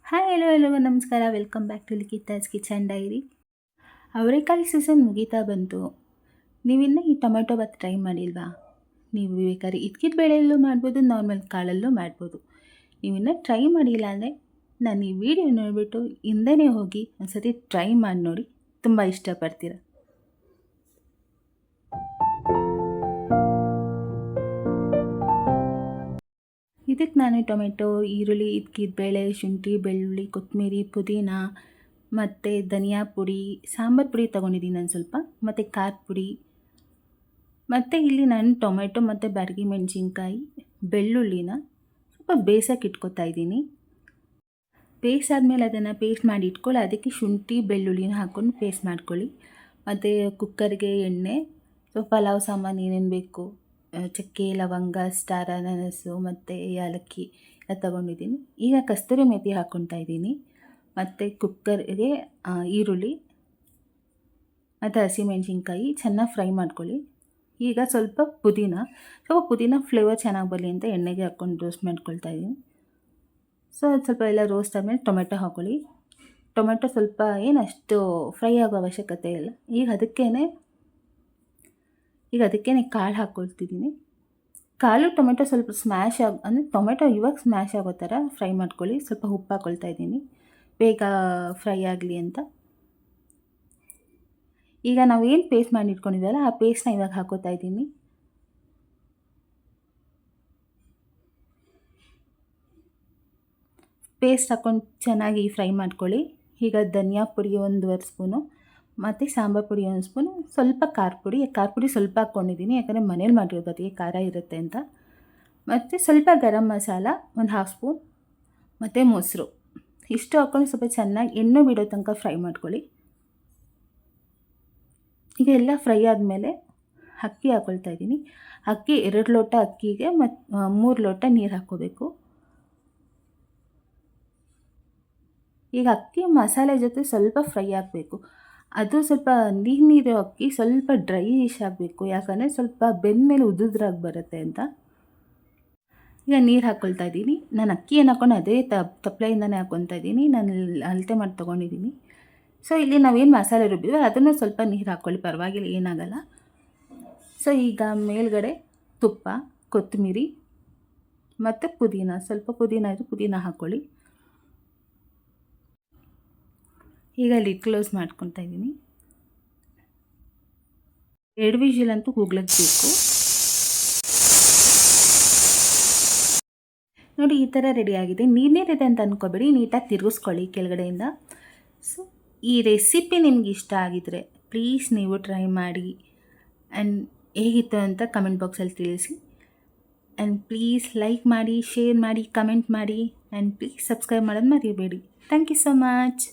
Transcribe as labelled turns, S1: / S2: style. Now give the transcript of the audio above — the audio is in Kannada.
S1: ಹಾಯ್ ಹಲೋ ಎಲ್ರಿಗೂ ನಮಸ್ಕಾರ. Welcome back to Likhita's kitchen diary. ಅವರೆಕಾಯಿ ಸೀಸನ್ ಮುಗೀತಾ ಬಂತು. ನೀವಿನ್ನೂ ಈ ಟೊಮೆಟೊ ಬಾತ್ ಟ್ರೈ ಮಾಡಿಲ್ವಾ? ನೀವು ಬೇಕಾದ್ರೆ ಇದ್ಕಿದ ಬೇಳೆಯಲ್ಲೂ ಮಾಡ್ಬೋದು, ನಾರ್ಮಲ್ ಕಾಳಲ್ಲೂ ಮಾಡ್ಬೋದು. ನೀವಿನ್ನೂ ಟ್ರೈ ಮಾಡಿಲ್ಲ ಅಂದರೆ ನಾನು ಈ ವಿಡಿಯೋ ನೋಡಿಬಿಟ್ಟು ಹಿಂದೆನೇ ಹೋಗಿ ಒಂದ್ಸತಿ ಟ್ರೈ ಮಾಡಿ ನೋಡಿ, ತುಂಬ ಇಷ್ಟಪಡ್ತೀರ. ಇದಕ್ಕೆ ನಾನು ಟೊಮೆಟೊ, ಈರುಳ್ಳಿ, ಇದ್ಕಿದ ಬೇಳೆ, ಶುಂಠಿ, ಬೆಳ್ಳುಳ್ಳಿ, ಕೊತ್ತಂಬರಿ, ಪುದೀನ ಮತ್ತು ಧನಿಯಾ ಪುಡಿ, ಸಾಂಬಾರು ಪುಡಿ ತೊಗೊಂಡಿದ್ದೀನಿ ನಾನು ಸ್ವಲ್ಪ, ಮತ್ತು ಖಾರದ ಪುಡಿ, ಮತ್ತು ಇಲ್ಲಿ ನಾನು ಟೊಮೆಟೊ ಮತ್ತು ಬ್ಯಾಡಗಿ ಮೆಣಸಿನ್ಕಾಯಿ, ಬೆಳ್ಳುಳ್ಳಿನ ಸ್ವಲ್ಪ ಬೇಯಿಸೋಕೆ ಇಟ್ಕೊತಾ ಇದ್ದೀನಿ. ಬೇಯಿಸಾದ್ಮೇಲೆ ಅದನ್ನು ಪೇಸ್ಟ್ ಮಾಡಿ ಇಟ್ಕೊಳ್ಳಿ. ಅದಕ್ಕೆ ಶುಂಠಿ ಬೆಳ್ಳುಳ್ಳಿನ ಹಾಕ್ಕೊಂಡು ಪೇಸ್ಟ್ ಮಾಡ್ಕೊಳ್ಳಿ. ಮತ್ತು ಕುಕ್ಕರ್ಗೆ ಎಣ್ಣೆ, ಸ್ವಲ್ಪ ಪಲಾವ್ ಸಾಮಾನು ಏನೇನು ಬೇಕು, ಚಕ್ಕೆ, ಲವಂಗ, ಸ್ಟಾರ್ ಅನಾನಸು ಮತ್ತು ಏಲಕ್ಕಿ ಎಲ್ಲ ತೊಗೊಂಡಿದ್ದೀನಿ. ಈಗ ಕಸ್ತೂರಿ ಮೇಥಿ ಹಾಕ್ಕೊತಾ ಇದ್ದೀನಿ. ಮತ್ತು ಕುಕ್ಕರ್ಗೆ ಈರುಳ್ಳಿ ಮತ್ತು ಹಸಿಮೆಣ್ಸಿನ್ಕಾಯಿ ಚೆನ್ನಾಗಿ ಫ್ರೈ ಮಾಡ್ಕೊಳ್ಳಿ. ಈಗ ಸ್ವಲ್ಪ ಪುದೀನ ಫ್ಲೇವರ್ ಚೆನ್ನಾಗಿ ಬರಲಿ ಅಂತ ಎಣ್ಣೆಗೆ ಹಾಕ್ಕೊಂಡು ರೋಸ್ಟ್ ಮಾಡ್ಕೊಳ್ತಾ ಇದ್ದೀನಿ. ಸೊ ಅದು ಸ್ವಲ್ಪ ಎಲ್ಲ ರೋಸ್ಟ್ ಆದಮೇಲೆ ಟೊಮೆಟೊ ಹಾಕ್ಕೊಳ್ಳಿ. ಟೊಮೆಟೊ ಸ್ವಲ್ಪ ಅಷ್ಟು ಫ್ರೈ ಆಗೋ ಅವಶ್ಯಕತೆ ಇಲ್ಲ. ಈಗ ಅದಕ್ಕೇ ಕಾಳು ಹಾಕ್ಕೊಳ್ತಿದ್ದೀನಿ. ಕಾಳು ಟೊಮೆಟೊ ಸ್ವಲ್ಪ ಅಂದರೆ ಟೊಮೆಟೊ ಇವಾಗ ಸ್ಮ್ಯಾಶ್ ಆಗೋ ಥರ ಫ್ರೈ ಮಾಡ್ಕೊಳ್ಳಿ. ಸ್ವಲ್ಪ ಉಪ್ಪು ಹಾಕ್ಕೊಳ್ತಾ ಇದ್ದೀನಿ ಬೇಗ ಫ್ರೈ ಆಗಲಿ ಅಂತ. ಈಗ ನಾವೇನು ಪೇಸ್ಟ್ ಮಾಡಿ ಇಟ್ಕೊಂಡಿದ್ದೀವಲ್ಲ ಆ ಪೇಸ್ಟ್ನ ಇವಾಗ ಹಾಕ್ಕೋತಾ ಇದ್ದೀನಿ. ಪೇಸ್ಟ್ ಹಾಕ್ಕೊಂಡು ಚೆನ್ನಾಗಿ ಫ್ರೈ ಮಾಡ್ಕೊಳ್ಳಿ. ಈಗ ಧನಿಯಾ ಪುಡಿ 1.5 ಸ್ಪೂನು ಮತ್ತು ಸಾಂಬಾರು ಪುಡಿ 1 ಸ್ಪೂನು, ಸ್ವಲ್ಪ ಖಾರ ಪುಡಿ ಸ್ವಲ್ಪ ಹಾಕ್ಕೊಂಡಿದ್ದೀನಿ, ಯಾಕಂದರೆ ಮನೇಲಿ ಮಾಡಿರೋದು ಅದಕ್ಕೆ ಖಾರ ಇರುತ್ತೆ ಅಂತ. ಮತ್ತು ಸ್ವಲ್ಪ ಗರಂ ಮಸಾಲ 1/2 ಸ್ಪೂನ್ ಮತ್ತು ಮೊಸರು ಇಷ್ಟು ಹಾಕ್ಕೊಂಡು ಸ್ವಲ್ಪ ಚೆನ್ನಾಗಿ ಎಣ್ಣೆ ಬಿಡೋ ತನಕ ಫ್ರೈ ಮಾಡ್ಕೊಳ್ಳಿ. ಈಗ ಎಲ್ಲ ಫ್ರೈ ಆದಮೇಲೆ ಅಕ್ಕಿ ಹಾಕ್ಕೊಳ್ತಾ ಇದ್ದೀನಿ. ಅಕ್ಕಿ 2 ಲೋಟ ಅಕ್ಕಿಗೆ 3 ಲೋಟ ನೀರು ಹಾಕ್ಕೋಬೇಕು. ಈಗ ಅಕ್ಕಿ ಮಸಾಲೆ ಜೊತೆ ಸ್ವಲ್ಪ ಫ್ರೈ ಆಗಬೇಕು. ಅದು ಸ್ವಲ್ಪ ನೀರು ಅಕ್ಕಿ ಸ್ವಲ್ಪ ಡ್ರೈಯಿಶ್ ಆಗಬೇಕು, ಯಾಕಂದರೆ ಸ್ವಲ್ಪ ಬೆಂದಮೇಲೆ ಉದುದ್ರಾಗಿ ಬರುತ್ತೆ ಅಂತ. ಈಗ ನೀರು ಹಾಕ್ಕೊಳ್ತಾ ಇದ್ದೀನಿ. ನಾನು ಅಕ್ಕಿ ಏನು ಹಾಕ್ಕೊಂಡು ಅದೇ ತಪ್ಪಲೆಯಿಂದನೇ ಹಾಕ್ಕೊತಾ ಇದ್ದೀನಿ. ನಾನು ಅಳತೆ ಮಾಡಿ ತೊಗೊಂಡಿದ್ದೀನಿ. ಸೊ ಇಲ್ಲಿ ನಾವೇನು ಮಸಾಲೆ ರುಬ್ಬಿದ್ವೋ ಅದನ್ನು ಸ್ವಲ್ಪ ನೀರು ಹಾಕ್ಕೊಳ್ಳಿ, ಪರವಾಗಿಲ್ಲ, ಏನಾಗಲ್ಲ. ಸೊ ಈಗ ಮೇಲ್ಗಡೆ ತುಪ್ಪ, ಕೊತ್ತಂಬರಿ ಮತ್ತು ಸ್ವಲ್ಪ ಪುದೀನ ಹಾಕ್ಕೊಳ್ಳಿ. ಈಗ ಲಿಡ್ ಕ್ಲೋಸ್ ಮಾಡ್ಕೊತಾ ಇದ್ದೀನಿ. 2 ವಿಷಲ್ ಅಂತೂ ಕೂಗ್ಲಿಕ್ಬೇಕು. ನೋಡಿ ಈ ಥರ ರೆಡಿಯಾಗಿದೆ. ನೀರಿದೆ ಅಂತ ಅಂದ್ಕೊಬೇಡಿ, ನೀಟಾಗಿ ತಿರುಗಿಸ್ಕೊಳ್ಳಿ ಕೆಳಗಡೆಯಿಂದ. ಸೊ ಈ ರೆಸಿಪಿ ನಿಮ್ಗೆ ಇಷ್ಟ ಆಗಿದರೆ ಪ್ಲೀಸ್ ನೀವು ಟ್ರೈ ಮಾಡಿ ಆ್ಯಂಡ್ ಹೇಗಿತ್ತು ಅಂತ ಕಮೆಂಟ್ ಬಾಕ್ಸಲ್ಲಿ ತಿಳಿಸಿ. ಆ್ಯಂಡ್ ಪ್ಲೀಸ್ ಲೈಕ್ ಮಾಡಿ, ಶೇರ್ ಮಾಡಿ, ಕಮೆಂಟ್ ಮಾಡಿ, ಆ್ಯಂಡ್ ಪ್ಲೀಸ್ ಸಬ್ಸ್ಕ್ರೈಬ್ ಮಾಡೋದು ಮರಿಬೇಡಿ. Thank you so much.